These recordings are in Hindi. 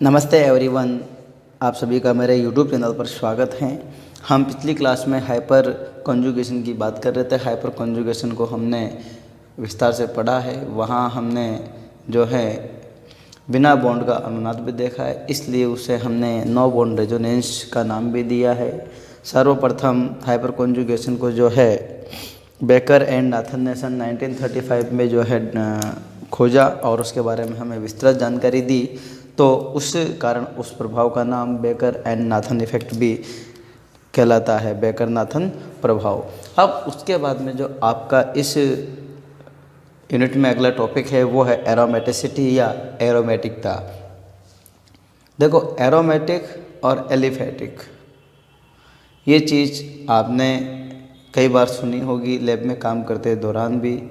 नमस्ते एवरीवन, आप सभी का मेरे यूट्यूब चैनल पर स्वागत है। हम पिछली क्लास में हाइपर कॉन्जुगेशन की बात कर रहे थे। हाइपर कॉन्जुगेशन को हमने विस्तार से पढ़ा है। वहाँ हमने जो है बिना बॉन्ड का अनुनाद भी देखा है, इसलिए उसे हमने नो बॉन्ड रेजोनेंस का नाम भी दिया है। सर्वप्रथम हाइपर कॉन्जुगेशन को जो है बेकर एंड नाथन ने सन 1935 में जो है खोजा और उसके बारे में हमें विस्तृत जानकारी दी। तो उस कारण उस प्रभाव का नाम बेकर एंड नाथन इफेक्ट भी कहलाता है, बेकर नाथन प्रभाव। अब उसके बाद में जो आपका इस यूनिट में अगला टॉपिक है वो है एरोमेटिसिटी या एरोमेटिकता। देखो, एरोमेटिक और एलिफेटिक ये चीज़ आपने कई बार सुनी होगी, लैब में काम करते दौरान भी,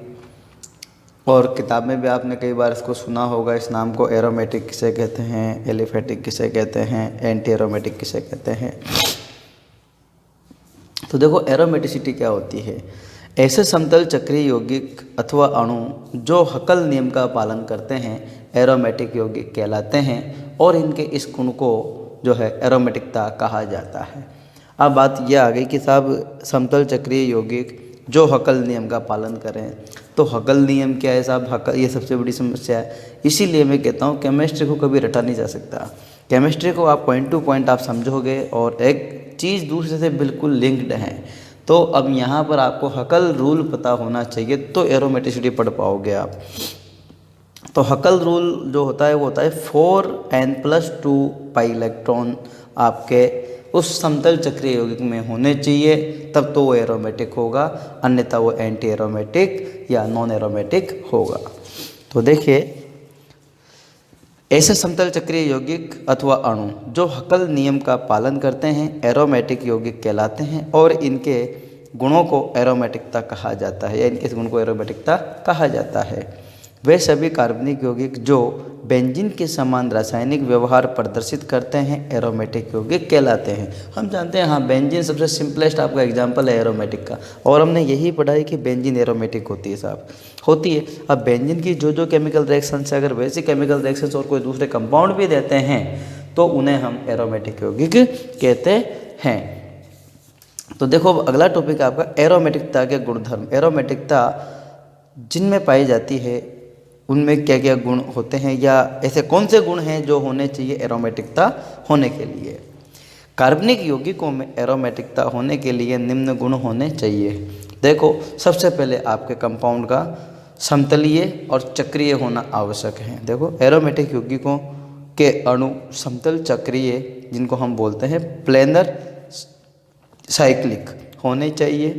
और किताब में भी आपने कई बार इसको सुना होगा। इस नाम को एरोमेटिक किसे कहते हैं, एलिफेटिक किसे कहते हैं, एंटी एरोमेटिक किसे कहते हैं। तो देखो, एरोमेटिसिटी क्या होती है। ऐसे समतल चक्रीय यौगिक अथवा अणु जो हकल नियम का पालन करते हैं एरोमेटिक यौगिक कहलाते हैं, और इनके इस गुण को जो है एरोमेटिकता कहा जाता है। अब बात यह आ गई कि साहब समतल चक्रीय यौगिक जो हकल नियम का पालन करें, तो हकल नियम क्या है साहब? हकल, ये सबसे बड़ी समस्या है। इसीलिए मैं कहता हूँ केमिस्ट्री को कभी रटा नहीं जा सकता। केमिस्ट्री को आप पॉइंट टू पॉइंट आप समझोगे और एक चीज़ दूसरे से बिल्कुल लिंक्ड है। तो अब यहाँ पर आपको हकल रूल पता होना चाहिए, तो एरोमेटिसिटी पढ़ पाओगे आप। तो हकल रूल जो होता है वो होता है 4n+2 पाई इलेक्ट्रॉन आपके उस समतल चक्रीय यौगिक में होने चाहिए, तब तो वो एरोमेटिक होगा, अन्यथा वो एंटी एरोमेटिक या नॉन एरोमेटिक होगा। तो देखिए, ऐसे समतल चक्रीय यौगिक अथवा अणु जो हकल नियम का पालन करते हैं एरोमेटिक यौगिक कहलाते हैं, और इनके गुणों को एरोमेटिकता कहा जाता है, या इनके गुण को एरोमेटिकता कहा जाता है। वे सभी कार्बनिक यौगिक जो बेंजीन के समान रासायनिक व्यवहार प्रदर्शित करते हैं एरोमेटिक यौगिक कहलाते हैं। हम जानते हैं, हाँ, बेंजीन सबसे सिंपलेस्ट आपका एग्जांपल है एरोमेटिक का, और हमने यही पढ़ा है कि बेंजीन एरोमेटिक होती है साहब, होती है। अब बेंजीन की जो जो केमिकल रिएक्शन से अगर वैसी केमिकल रिएक्शंस और कोई दूसरे कंपाउंड भी देते हैं तो उन्हें हम एरोमेटिक यौगिक कहते हैं। तो देखो, अगला टॉपिक आपका एरोमेटिकता के गुणधर्म। एरोमेटिकता जिनमें पाई जाती है उनमें क्या क्या गुण होते हैं, या ऐसे कौन से गुण हैं जो होने चाहिए एरोमेटिकता होने के लिए। कार्बनिक यौगिकों में एरोमेटिकता होने के लिए निम्न गुण होने चाहिए। देखो, सबसे पहले आपके कंपाउंड का समतलीय और चक्रीय होना आवश्यक है। देखो, एरोमेटिक यौगिकों के अणु समतल चक्रीय, जिनको हम बोलते हैं प्लेनर साइक्लिक, होने चाहिए।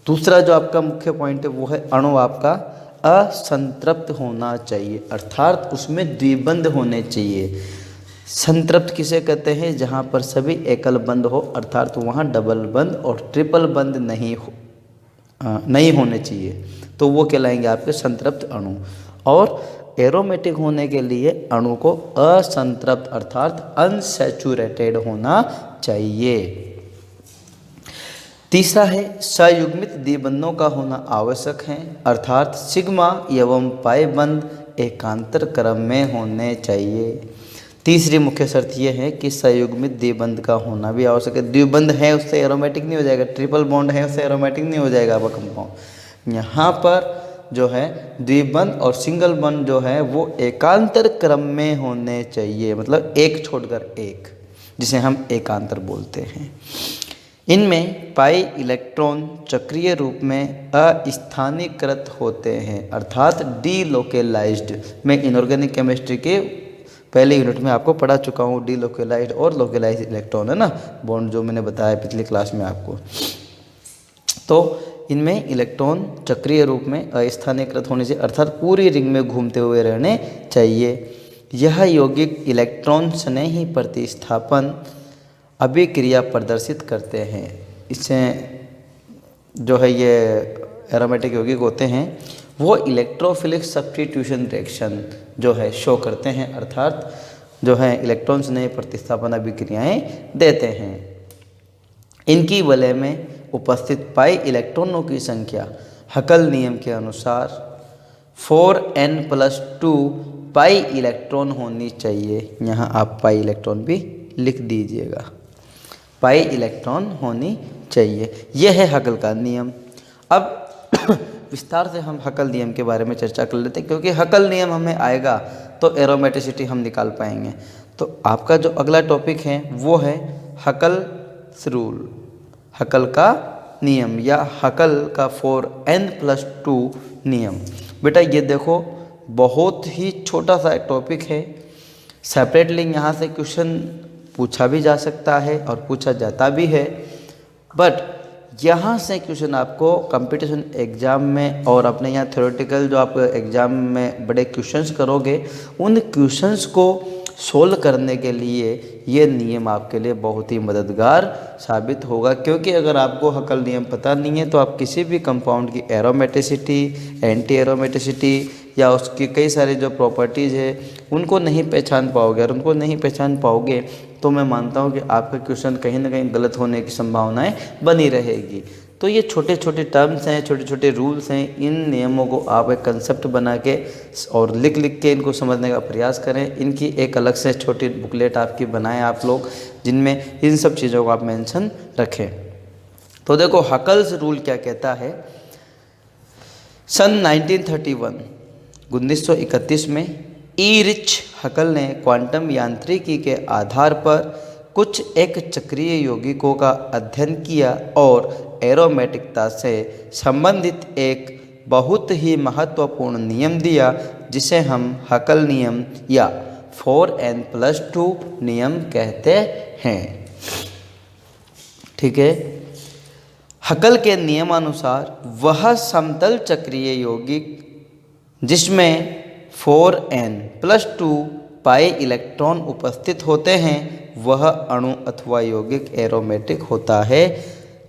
दूसरा जो आपका मुख्य पॉइंट है वो है अणु आपका असंतृप्त होना चाहिए, अर्थात उसमें द्विबंध होने चाहिए। संतृप्त किसे कहते हैं? जहाँ पर सभी एकल बंध हो, अर्थात वहाँ डबल बंध और ट्रिपल बंध नहीं होने चाहिए, तो वो कहलाएंगे आपके संतृप्त अणु। और एरोमेटिक होने के लिए अणु को असंतृप्त अर्थात अनसैचुरेटेड होना चाहिए। तीसरा है संयुग्मित द्विबंधों का होना आवश्यक है, अर्थात सिग्मा एवं पाई बंध एकांतर क्रम में होने चाहिए। तीसरी मुख्य शर्त यह है कि संयुग्मित द्विबंध का होना भी आवश्यक है। द्विबंध है उससे एरोमेटिक नहीं हो जाएगा, ट्रिपल बॉन्ड है उससे एरोमेटिक नहीं हो जाएगा आपका कंपाउंड। यहाँ पर जो है द्विबंध और सिंगल बंध जो है वो एकांतर क्रम में होने चाहिए, मतलब एक छोड़कर एक, जिसे हम एकांतर बोलते हैं। इनमें पाई इलेक्ट्रॉन चक्रीय रूप में अस्थानीकृत होते हैं, अर्थात डीलोकेलाइज्ड। मैं इनऑर्गेनिक केमिस्ट्री के पहले यूनिट में आपको पढ़ा चुका हूँ, डीलोकेलाइज्ड और लोकेलाइज्ड इलेक्ट्रॉन, है ना, बॉन्ड, जो मैंने बताया पिछली क्लास में आपको। तो इनमें इलेक्ट्रॉन चक्रीय रूप में अस्थानीकृत होने से, अर्थात पूरी रिंग में घूमते हुए रहने चाहिए। यह यौगिक इलेक्ट्रॉन स्नेही प्रतिस्थापन अभिक्रिया प्रदर्शित करते हैं। इससे जो है ये एरोमेटिक यौगिक होते हैं वो इलेक्ट्रोफिलिक सब्स्टिट्यूशन रिएक्शन जो है शो करते हैं, अर्थात जो है इलेक्ट्रॉन स्नेही प्रतिस्थापन अभिक्रियाएं देते हैं। इनकी वलय में उपस्थित पाई इलेक्ट्रॉनों की संख्या हकल नियम के अनुसार 4n+2 पाई इलेक्ट्रॉन होनी चाहिए। यहाँ आप पाई इलेक्ट्रॉन भी लिख दीजिएगा, पाई इलेक्ट्रॉन होनी चाहिए। यह है हकल का नियम। अब विस्तार से हम हकल नियम के बारे में चर्चा कर लेते हैं, क्योंकि हकल नियम हमें आएगा तो एरोमेटिसिटी हम निकाल पाएंगे। तो आपका जो अगला टॉपिक है वो है हकल्स रूल, हकल का नियम या हकल का 4n+2 नियम। बेटा ये देखो बहुत ही छोटा सा एक टॉपिक है, सेपरेटली यहाँ से क्वेश्चन पूछा भी जा सकता है और पूछा जाता भी है, बट यहाँ से क्वेश्चन आपको कंपटीशन एग्ज़ाम में और अपने यहाँ थ्योरेटिकल जो आप एग्ज़ाम में बड़े क्वेश्चंस करोगे, उन क्वेश्चंस को सोल्व करने के लिए ये नियम आपके लिए बहुत ही मददगार साबित होगा। क्योंकि अगर आपको हकल नियम पता नहीं है तो आप किसी भी कंपाउंड की एरोमेटिसिटी, एंटी एरोमेटिसिटी या उसकी कई सारे जो प्रॉपर्टीज़ है उनको नहीं पहचान पाओगे। और उनको नहीं पहचान पाओगे तो मैं मानता हूँ कि आपका क्वेश्चन कहीं ना कहीं गलत होने की संभावनाएं बनी रहेगी। तो ये छोटे छोटे टर्म्स हैं, छोटे छोटे रूल्स हैं, इन नियमों को आप एक कंसेप्ट बना के और लिख लिख के इनको समझने का प्रयास करें। इनकी एक अलग से छोटी बुकलेट आपकी बनाएं आप लोग, जिनमें इन सब चीज़ों को आप मेंशन रखें। तो देखो हकल्स रूल क्या कहता है। सन 1931 में रिच हकल ने क्वांटम यांत्रिकी के आधार पर कुछ एक चक्रीय यौगिकों का अध्ययन किया और एरोमेटिकता से संबंधित एक बहुत ही महत्वपूर्ण नियम दिया, जिसे हम हकल नियम या 4n+2 नियम कहते हैं। ठीक है। हकल के नियमानुसार वह समतल चक्रीय यौगिक जिसमें 4n+2 पाई इलेक्ट्रॉन उपस्थित होते हैं वह अणु अथवा यौगिक एरोमेटिक होता है।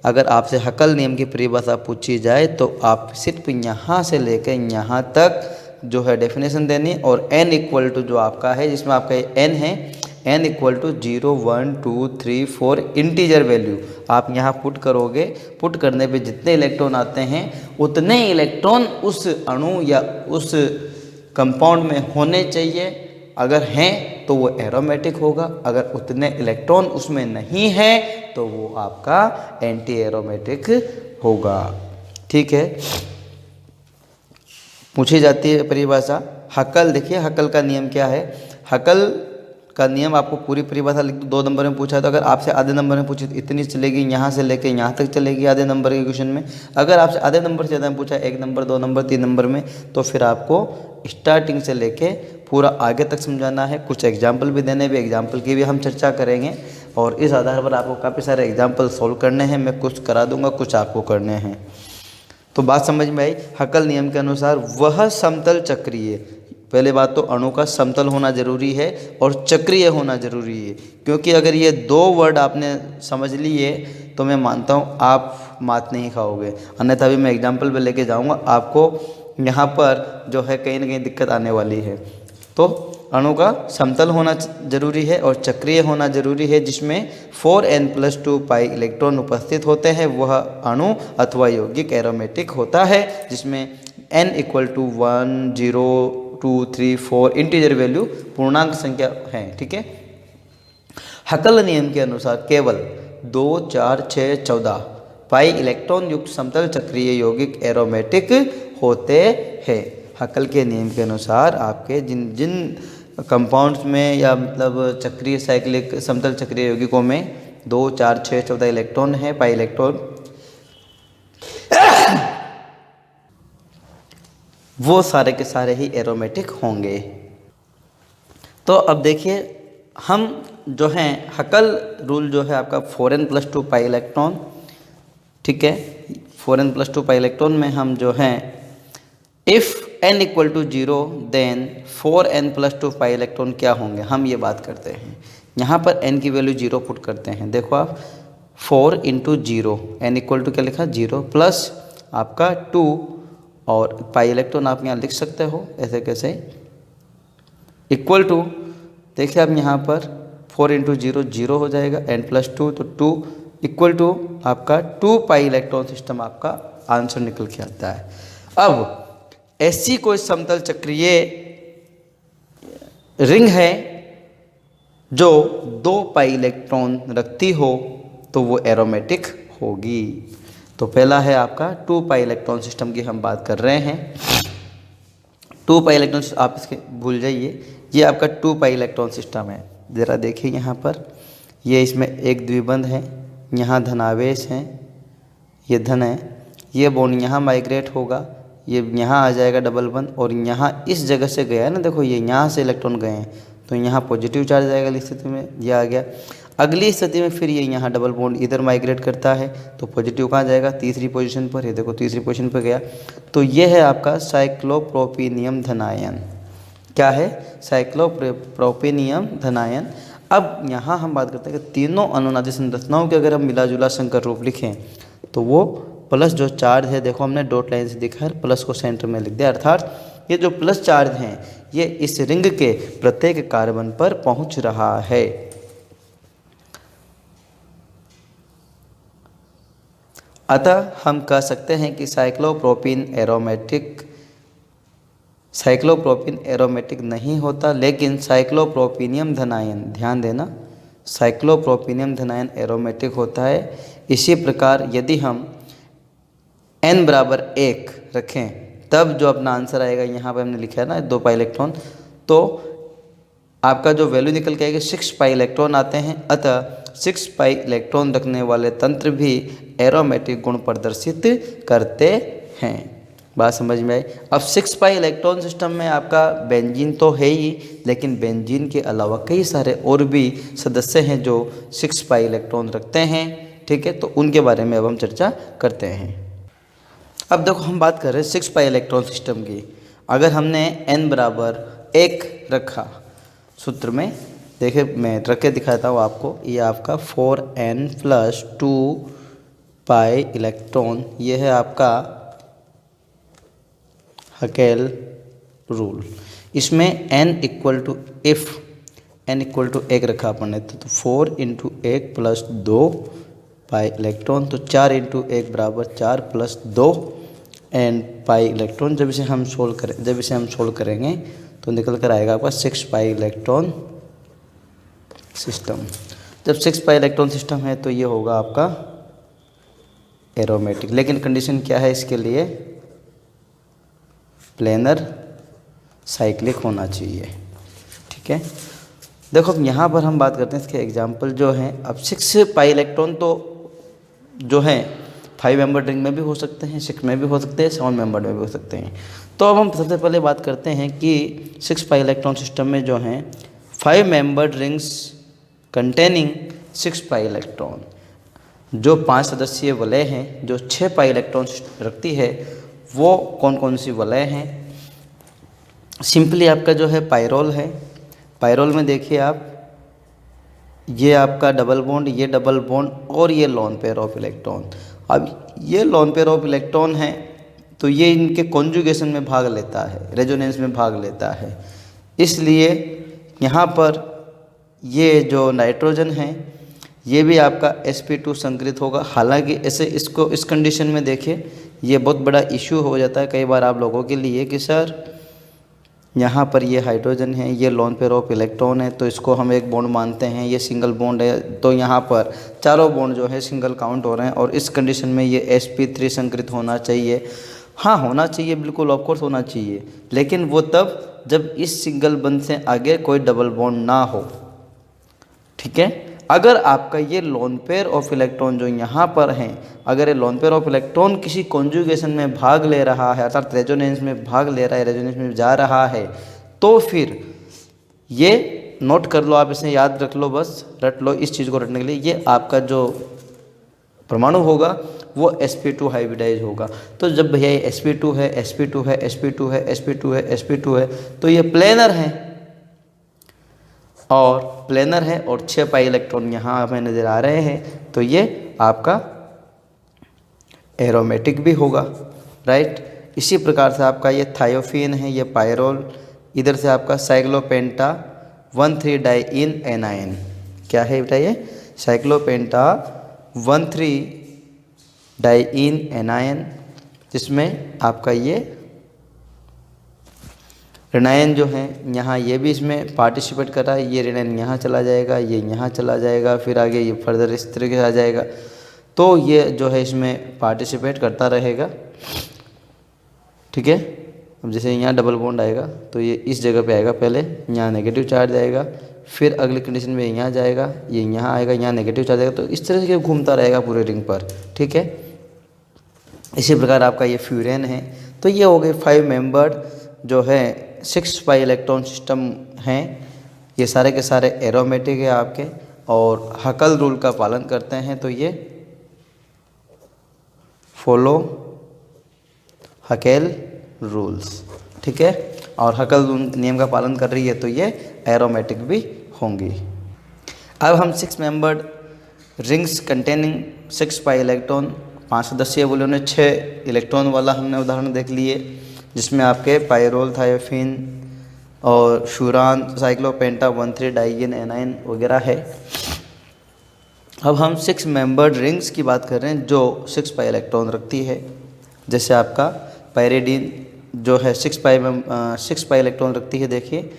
अगर आपसे हकल नियम की परिभाषा पूछी जाए तो आप सिर्फ यहाँ से लेकर यहाँ तक जो है डेफिनेशन देनी, और n इक्वल टू जो आपका है, जिसमें आपका n है, n equal to 0 1 2 3 4 integer value आप यहाँ पुट करोगे। पुट करने पे जितने इलेक्ट्रॉन आते हैं उतने इलेक्ट्रॉन उस अणु या उस कंपाउंड में होने चाहिए। अगर हैं तो वो एरोमेटिक होगा, अगर उतने इलेक्ट्रॉन उसमें नहीं है तो वो आपका एंटी एरोमेटिक होगा। ठीक है। पूछी जाती है परिभाषा हकल। देखिए हकल का नियम क्या है। हकल का नियम आपको पूरी परिभाषा लिख दो, 2 नंबर में पूछा है तो अगर आपसे आधे नंबर में पूछी तो इतनी चलेगी, यहाँ से लेके यहाँ तक चलेगी आधे नंबर के क्वेश्चन में। अगर आपसे आधे नंबर से ज़्यादा में पूछा 1 नंबर 2 नंबर 3 नंबर में, तो फिर आपको स्टार्टिंग से लेके पूरा आगे तक समझाना है। कुछ एग्जाम्पल भी देने भी, एग्जाम्पल की भी हम चर्चा करेंगे और इस आधार पर आपको काफ़ी सारे एग्जाम्पल सोल्व करने हैं। मैं कुछ करा दूंगा, कुछ आपको करने हैं। तो बात समझ में आई। हकल नियम के अनुसार वह समतल चक्रीय, पहले बात तो अणु का समतल होना जरूरी है और चक्रीय होना जरूरी है, क्योंकि अगर ये 2 वर्ड आपने समझ लिए तो मैं मानता हूँ आप मात नहीं खाओगे। अन्यथा भी मैं एग्जाम्पल पे लेके जाऊँगा, आपको यहाँ पर जो है कहीं ना कहीं दिक्कत आने वाली है। तो अणु का समतल होना जरूरी है और चक्रीय होना जरूरी है, जिसमें 4n+2 पाई इलेक्ट्रॉन उपस्थित होते हैं वह अणु अथवा यौगिक एरोमेटिक होता है, जिसमें n equal to 1 0 2 3 4 integer value पूर्णांक संख्या है। ठीक है। हकल नियम के अनुसार केवल 2 4 6 14 पाई इलेक्ट्रॉन युक्त समतल चक्रीय यौगिक एरोमेटिक होते हैं। हकल के नियम के अनुसार आपके जिन जिन कंपाउंड्स में या मतलब चक्रीय साइक्लिक समतल चक्रीय यौगिकों में 2 4 6 14 इलेक्ट्रॉन है, पाई इलेक्ट्रॉन, वो सारे के सारे ही एरोमेटिक होंगे। तो अब देखिए हम जो हैं हकल रूल जो है आपका 4n+2 पाई इलेक्ट्रॉन, ठीक है, 4n+2 पाई इलेक्ट्रॉन में हम जो हैं if n equal to 0 then 4n+2 pi electron क्या होंगे, हम ये बात करते हैं। यहाँ पर n की वैल्यू 0 पुट करते हैं। देखो आप 4 × 0, n इक्वल टू क्या लिखा 0 प्लस आपका 2 और पाई इलेक्ट्रॉन आप यहाँ लिख सकते हो ऐसे कैसे, इक्वल टू, देखिए आप यहाँ पर 4 × 0 0 हो जाएगा, n+2 तो 2 इक्वल टू आपका 2 पाई इलेक्ट्रॉन सिस्टम आपका आंसर निकल के आता है। अब ऐसी कोई समतल चक्रीय रिंग है जो 2 पाई इलेक्ट्रॉन रखती हो तो वो एरोमेटिक होगी। तो पहला है आपका 2 पाई इलेक्ट्रॉन सिस्टम की हम बात कर रहे हैं। 2 पाई इलेक्ट्रॉन, आप इसके भूल जाइए, ये आपका 2 पाई इलेक्ट्रॉन सिस्टम है। ज़रा देखिए यहाँ पर, ये इसमें एक द्विबंध है, यहाँ धनावेश है, ये धन है, ये बॉन्ड यहाँ माइग्रेट होगा, ये यहाँ आ जाएगा डबल बंद, और यहाँ इस जगह से गया है ना, देखो ये यहाँ से इलेक्ट्रॉन गए हैं तो यहाँ पॉजिटिव चार्ज आएगा अगली स्थिति में, ये आ गया। अगली स्थिति में फिर ये यहाँ डबल बॉन्ड इधर माइग्रेट करता है तो पॉजिटिव कहाँ जाएगा, तीसरी पोजीशन पर, ये देखो तीसरी पोजीशन पर गया। तो ये है आपका साइक्लोप्रोपीनियम धनायन। क्या है? साइक्लोप्रोपीनियम धनायन। अब यहाँ हम बात करते हैं कि तीनों अनुनादी संरचनाओं के अगर हम मिला जुला संकर रूप लिखें तो वो प्लस जो चार्ज है, देखो हमने डॉट लाइन से दिखा है, प्लस को सेंटर में लिख दिया, अर्थात ये जो प्लस चार्ज हैं ये इस रिंग के प्रत्येक कार्बन पर पहुंच रहा है। अतः हम कह सकते हैं कि साइक्लोप्रोपीन एरोमेटिक नहीं होता, लेकिन साइक्लोप्रोपीनियम धनायन, ध्यान देना, साइक्लोप्रोपीनियम धनायन एरोमेटिक होता है। इसी प्रकार यदि हम n बराबर 1 रखें तब जो अपना आंसर आएगा, यहाँ पर हमने लिखा है ना 2 पाई इलेक्ट्रॉन, तो आपका जो वैल्यू निकल के आएगा 6 पाई इलेक्ट्रॉन आते हैं। अतः 6 पाई इलेक्ट्रॉन रखने वाले तंत्र भी एरोमेटिक गुण प्रदर्शित करते हैं। बात समझ में आई? अब 6 पाई इलेक्ट्रॉन सिस्टम में आपका बेंजीन तो है ही, लेकिन बेंजीन के अलावा कई सारे और भी सदस्य हैं जो 6 पाई इलेक्ट्रॉन रखते हैं। ठीक है, तो उनके बारे में अब हम चर्चा करते हैं। अब देखो हम बात कर रहे हैं 6 पाई इलेक्ट्रॉन सिस्टम की। अगर हमने n बराबर 1 रखा सूत्र में, देखिए मैं रख के दिखाता हूँ आपको, ये आपका 4n प्लस 2 पाई इलेक्ट्रॉन, ये है आपका हकेल रूल। इसमें n equal to, if n equal to 1 रखा अपन ने तो 4 इंटू 1 प्लस 2 पाई इलेक्ट्रॉन, तो 4 इंटू 1 बराबर 4 प्लस 2 एंड पाई इलेक्ट्रॉन। जब इसे हम सोल्व करेंगे तो निकल कर आएगा आपका 6 पाई इलेक्ट्रॉन सिस्टम। जब 6 पाई इलेक्ट्रॉन सिस्टम है तो ये होगा आपका एरोमेटिक, लेकिन कंडीशन क्या है इसके लिए? प्लेनर साइक्लिक होना चाहिए। ठीक है, देखो अब यहाँ पर हम बात करते हैं इसके एग्जाम्पल जो हैं। अब 6 पाई इलेक्ट्रॉन तो जो है 5 मेंबर रिंग में भी हो सकते हैं, 6 में भी हो सकते हैं, 7 मेंबर में भी हो सकते हैं। तो अब हम सबसे पहले बात करते हैं कि 6 पाई इलेक्ट्रॉन सिस्टम में जो हैं 5 member rings containing 6 pi electron, जो 5 सदस्यीय वलय हैं जो 6 पाई इलेक्ट्रॉन रखती है, वो कौन कौन सी वलय हैं? सिंपली आपका जो है पायरोल है। पायरोल में देखिए आप, ये आपका डबल बॉन्ड, ये डबल बॉन्ड और ये लोन पेयर ऑफ इलेक्ट्रॉन। अब ये लोन पेयर ऑफ इलेक्ट्रॉन है तो ये इनके कॉन्जुगेशन में भाग लेता है, रेजोनेंस में भाग लेता है। इसलिए यहाँ पर ये जो नाइट्रोजन है ये भी आपका sp2 संकरित होगा। हालांकि ऐसे इसको इस कंडीशन में देखिए, ये बहुत बड़ा इश्यू हो जाता है कई बार आप लोगों के लिए कि सर यहाँ पर ये हाइड्रोजन है, ये लोन पेयर ऑफ इलेक्ट्रॉन है, तो इसको हम एक बॉन्ड मानते हैं, ये सिंगल बॉन्ड है, तो यहाँ पर चारों बॉन्ड जो है सिंगल काउंट हो रहे हैं और इस कंडीशन में ये sp3 संकरित होना चाहिए। हाँ होना चाहिए, बिल्कुल ऑफकोर्स होना चाहिए, लेकिन वो तब जब इस सिंगल बॉन्ड से आगे कोई डबल बॉन्ड ना हो। ठीक है, अगर आपका ये लोन पेयर ऑफ इलेक्ट्रॉन जो यहाँ पर हैं, अगर ये लोन पेयर ऑफ इलेक्ट्रॉन किसी कॉन्जुगेशन में भाग ले रहा है, अर्थात रेजोनेंस में भाग ले रहा है, रेजोनेंस में जा रहा है, तो फिर ये नोट कर लो, आप इसे याद रख लो, बस रट लो इस चीज़ को रटने के लिए, ये आपका जो परमाणु होगा वो sp2 हाइब्रिडाइज होगा। तो जब भैया ये sp2 है, sp2 है, sp2 है, sp2 है, sp2 है, तो ये प्लेनर है और प्लेनर है और 6 पाई इलेक्ट्रॉन यहाँ हमें नज़र आ रहे हैं, तो ये आपका एरोमेटिक भी होगा, राइट। इसी प्रकार से आपका ये थायोफीन है, ये पायरोल, इधर से आपका साइक्लोपेंटा 1,3 डाइइन एनायन, क्या है बेटा ये? साइक्लोपेंटा 1,3 डाइइन एनायन, जिसमें आपका ये ऋणायन जो है यहाँ ये भी इसमें पार्टिसिपेट कर रहा है, ये ऋणायन यहाँ चला जाएगा, ये यहाँ चला जाएगा, फिर आगे ये फर्दर इस तरीके से आ जाएगा। तो ये जो है इसमें पार्टिसिपेट करता रहेगा, ठीक है। अब जैसे यहाँ डबल बॉन्ड आएगा तो ये इस जगह पे आएगा, पहले यहाँ नेगेटिव चार्ज आएगा, फिर अगली कंडीशन में यहाँ जाएगा, ये यहाँ आएगा, यहाँ नेगेटिव चार्ज आएगा, तो इस तरह से घूमता रहेगा पूरे रिंग पर, ठीक है। इसी प्रकार आपका ये फ्यूरेन है। तो ये हो गए 5 मेंबर्ड जो है 6 पाई इलेक्ट्रॉन सिस्टम हैं। ये सारे के सारे एरोमेटिक है आपके और हकल रूल का पालन करते हैं। तो ये फॉलो हकेल रूल्स, ठीक है। और हकल नियम का पालन कर रही है तो ये एरोमेटिक भी होंगी। अब हम 6 membered rings containing 6 pi electron, 5 सदस्यीय बोले उन्हें 6 इलेक्ट्रॉन वाला हमने उदाहरण देख लिए, जिसमें आपके पायरोल थायोफिन और फ्यूरान साइक्लोपेंटा 13 डाइजीन एनाइन वगैरह है। अब हम 6 मेंबर्ड रिंग्स की बात कर रहे हैं जो 6 पाई इलेक्ट्रॉन रखती है। जैसे आपका पायरिडीन जो है 6 पाई इलेक्ट्रॉन रखती है। देखिए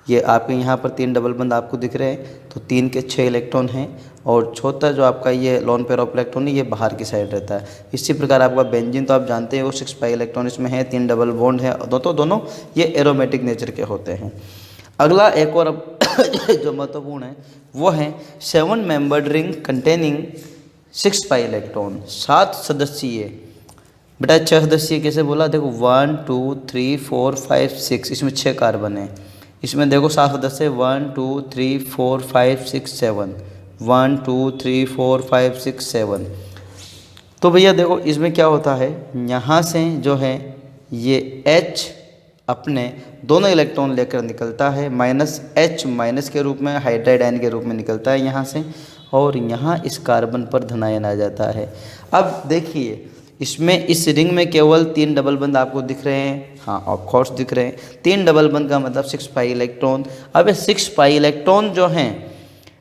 ये आपके यहाँ पर 3 डबल बंद आपको दिख रहे हैं, तो 3 के 6 इलेक्ट्रॉन हैं और छोटा जो आपका ये लॉन पेयर ऑफ इलेक्ट्रॉन है ये बाहर की साइड रहता है। इसी प्रकार आपका बेंजीन तो आप जानते हैं वो 6 पाई इलेक्ट्रॉन इसमें है, 3 डबल बॉन्ड है, दोनों ये एरोमेटिक नेचर के होते हैं। अगला एक और जो महत्वपूर्ण है वो है 7 membered ring containing 6 pi electron, 7 सदस्यीय। बेटा 6 सदस्यीय कैसे बोला? देखो 1 2 3 4 5 6, इसमें 6 कार्बन है। इसमें देखो 7 सदस्य 1 2 3 4 5 6 7, 1 2 3 4 5 6 7। तो भैया देखो इसमें क्या होता है, यहाँ से जो है ये H अपने दोनों इलेक्ट्रॉन लेकर निकलता है, -H माइनस के रूप में, हाइड्राइड आयन के रूप में निकलता है यहाँ से, और यहाँ इस कार्बन पर धनायन आ जाता है। अब देखिए इसमें इस रिंग में केवल 3 डबल बंद आपको दिख रहे हैं, हाँ ऑफ कोर्स दिख रहे हैं। 3 डबल बंद का मतलब 6 पाई इलेक्ट्रॉन। अब ये 6 पाई इलेक्ट्रॉन जो हैं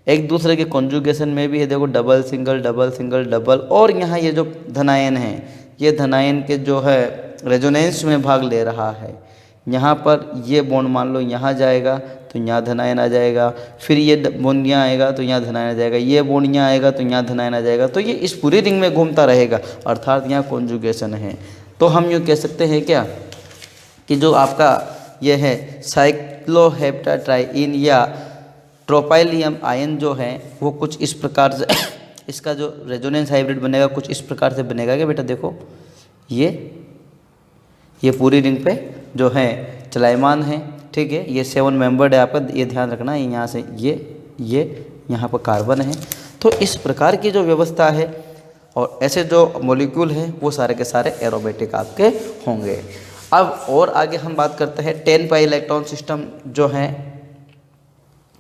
एक दूसरे के कॉन्जुगेशन में भी है, देखो double single double single double, और यहाँ ये जो धनायन है ये धनायन के जो है रेजोनेंस में भाग ले रहा है। यहाँ पर ये बॉन्ड मान लो यहाँ जाएगा तो यहाँ धनायन आ जाएगा, फिर ये बॉन्ड यहाँ आएगा तो यहाँ धनायन आ जाएगा, ये बॉन्ड यहाँ आएगा तो यहाँ धनायन आ जाएगा। तो ये इस पूरी रिंग में घूमता रहेगा, अर्थात यहाँ कॉन्जुगेशन है। तो हम यूँ कह सकते हैं क्या कि जो आपका ये है साइक्लोहेप्टाट्राइन या ट्रोपाइलियम आयन जो है वो कुछ इस प्रकार से इसका जो रेजोनेंस हाइब्रिड बनेगा कुछ इस प्रकार से बनेगा कि बेटा देखो ये पूरी रिंग पे जो है चलायमान है, ठीक है। ये 7 मेंबर्ड है आपका, ये ध्यान रखना है। यहाँ से ये यहाँ पर कार्बन है। तो इस प्रकार की जो व्यवस्था है और ऐसे जो मॉलिक्यूल हैं वो सारे के सारे एरोमेटिक आपके होंगे। अब और आगे हम बात करते हैं 10 पाई इलेक्ट्रॉन सिस्टम जो हैं,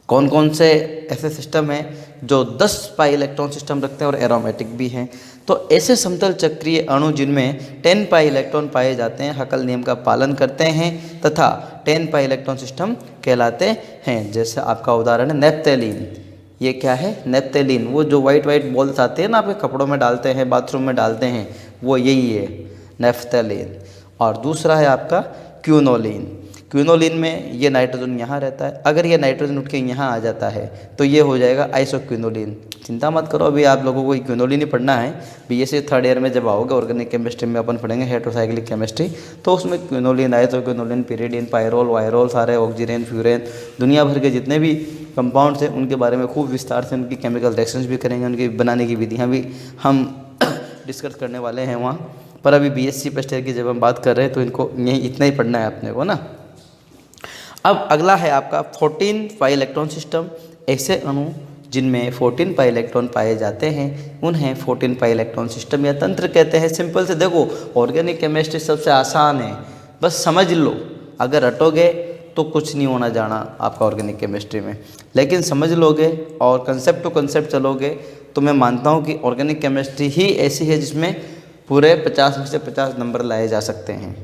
कौन कौन से ऐसे सिस्टम हैं जो 10 पाई इलेक्ट्रॉन सिस्टम रखते हैं और एरोमेटिक भी हैं। तो ऐसे समतल चक्रीय अणु जिनमें 10 पाई इलेक्ट्रॉन पाए जाते हैं हकल नियम का पालन करते हैं तथा 10 पाई इलेक्ट्रॉन सिस्टम कहलाते हैं। जैसे आपका उदाहरण है नेप्थेलीन। ये क्या है? नेप्थेलीन। वो जो वाइट बॉल्स आते हैं ना आपके कपड़ों में डालते हैं, बाथरूम में डालते हैं, वो यही है नेप्थेलीन। और दूसरा है आपका क्यूनोलिन। क्यूनोलिन में ये नाइट्रोजन यहाँ रहता है, अगर ये नाइट्रोजन उठ के यहाँ आ जाता है तो ये हो जाएगा आइसोक्यूनोलिन। चिंता मत करो, अभी आप लोगों को क्यूनोलिन ही पढ़ना है। बीएससी 3rd ईयर में जब आओगे ऑर्गेनिक केमिस्ट्री में अपन पढ़ेंगे हेटेरोसाइक्लिक केमिस्ट्री, तो उसमें क्यूनोलिन, आइसोक्यूनोलिन, पिरिडीन, पायरोल, वायरोल, सारे ऑक्सीजन, फ्यूरेन, दुनिया भर के जितने भी कंपाउंड्स हैं उनके बारे में खूब विस्तार से उनकी केमिकल रिएक्शंस भी करेंगे, उनकी बनाने की विधियाँ भी हम डिस्कस करने वाले हैं वहाँ पर। अभी बीएससी फर्स्ट ईयर की जब हम बात कर रहे हैं तो इनको यही इतना ही पढ़ना है अपने को ना। अब अगला है आपका 14 पाई इलेक्ट्रॉन सिस्टम। ऐसे अणु जिनमें 14 पाई इलेक्ट्रॉन पाए जाते हैं उन्हें 14 पाई इलेक्ट्रॉन सिस्टम या तंत्र कहते हैं। सिंपल से देखो, ऑर्गेनिक केमिस्ट्री सबसे आसान है, बस समझ लो। अगर रटोगे तो कुछ नहीं होना जाना आपका ऑर्गेनिक केमिस्ट्री में, लेकिन समझ लोगे और कंसेप्ट टू कंसेप्ट चलोगे तो मैं मानता हूँ कि ऑर्गेनिक केमिस्ट्री ही ऐसी है जिसमें पूरे 50 में से 50 नंबर लाए जा सकते हैं।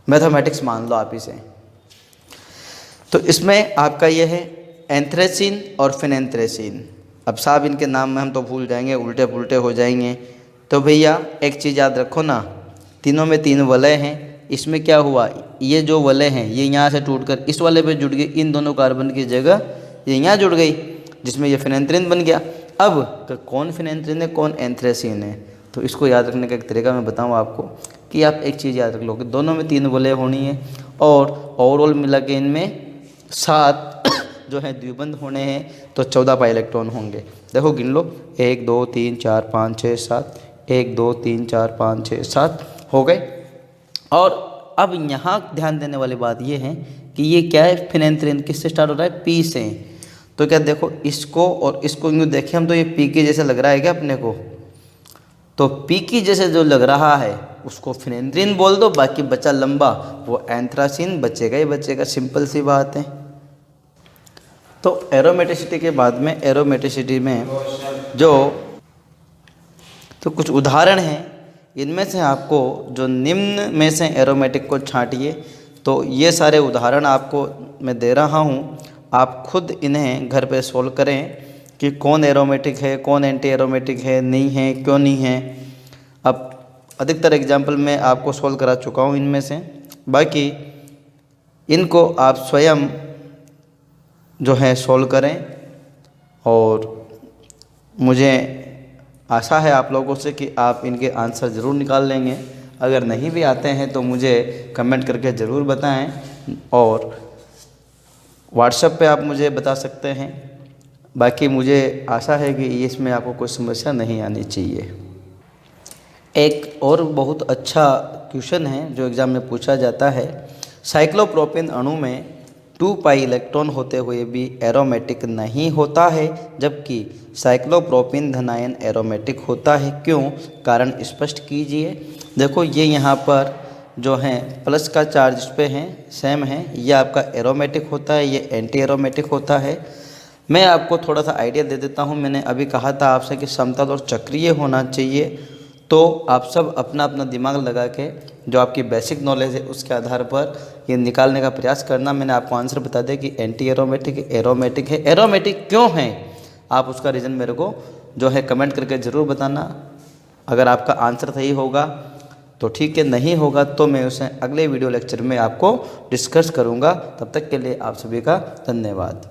मैथमेटिक्स मान लो आप इसे। तो इसमें आपका ये है एंथ्रेसिन और फिनेंथ्रेसिन। अब साहब इनके नाम में हम तो भूल जाएंगे, उल्टे पुल्टे हो जाएंगे। तो भैया एक चीज़ याद रखो ना, तीनों में 3 वलय हैं। इसमें क्या हुआ, ये जो वाले हैं ये यहाँ से टूटकर इस वाले पे जुड़ गए, इन दोनों कार्बन की जगह ये यहाँ जुड़ गई, जिसमें ये फिनेंथ्रीन बन गया। अब कौन फिनेंथ्रीन है कौन एंथ्रेसीन है, तो इसको याद रखने का एक तरीका मैं बताऊँ आपको कि आप एक चीज़ याद रख लो कि दोनों में 3 वलय होनी है और ओवरऑल मिला के इनमें 7 जो है द्विबंध होने हैं, तो 14 पाई इलेक्ट्रॉन होंगे। देखो गिन लो, 1 2 3 4 5 6 7, 1 2 3 4 5 6 7 हो गए। और अब यहाँ ध्यान देने वाली बात ये है कि ये क्या है, फिनेंथ्रीन किससे स्टार्ट हो रहा है, पी से। तो क्या देखो इसको और इसको यूँ देखें हम तो ये पी के जैसे लग रहा है क्या अपने को, तो पी की जैसे जो लग रहा है उसको फिनेंथ्रीन बोल दो, बाकी बचा लंबा वो एंथ्रासीन बचेगा ही बचेगा, सिंपल सी बात है। तो एरोमेटिसिटी के बाद में एरोमेटिसिटी में जो तो कुछ उदाहरण हैं, इनमें से आपको जो निम्न में से एरोमेटिक को छांटिए। तो ये सारे उदाहरण आपको मैं दे रहा हूँ, आप खुद इन्हें घर पे सोल्व करें कि कौन एरोमेटिक है कौन एंटी एरोमेटिक है, नहीं है क्यों नहीं है। अब अधिकतर एग्जाम्पल मैं आपको सोल्व करा चुका हूँ इनमें से, बाकी इनको आप स्वयं जो है सोल्व करें। और मुझे आशा है आप लोगों से कि आप इनके आंसर ज़रूर निकाल लेंगे। अगर नहीं भी आते हैं तो मुझे कमेंट करके ज़रूर बताएं और व्हाट्सएप पे आप मुझे बता सकते हैं। बाकी मुझे आशा है कि इसमें आपको कोई समस्या नहीं आनी चाहिए। एक और बहुत अच्छा क्वेश्चन है जो एग्ज़ाम में पूछा जाता है, साइक्लोप्रोपेन अणु में 2 पाई इलेक्ट्रॉन होते हुए भी एरोमेटिक नहीं होता है, जबकि साइक्लोप्रोपेन धनायन एरोमेटिक होता है, क्यों, कारण स्पष्ट कीजिए। देखो ये यहाँ पर जो है प्लस का चार्ज इस पे है, सेम है, ये आपका एरोमेटिक होता है, ये एंटी एरोमेटिक होता है। मैं आपको थोड़ा सा आइडिया दे देता हूँ। मैंने अभी कहा था आपसे कि समतल और चक्रीय होना चाहिए, तो आप सब अपना अपना दिमाग लगा के जो आपकी बेसिक नॉलेज है उसके आधार पर ये निकालने का प्रयास करना। मैंने आपको आंसर बता दिया कि एंटी एरोमेटिक एरोमेटिक है। एरोमेटिक क्यों है, आप उसका रीज़न मेरे को जो है कमेंट करके ज़रूर बताना। अगर आपका आंसर सही होगा तो ठीक है, नहीं होगा तो मैं उसे अगले वीडियो लेक्चर में आपको डिस्कस करूँगा। तब तक के लिए आप सभी का धन्यवाद।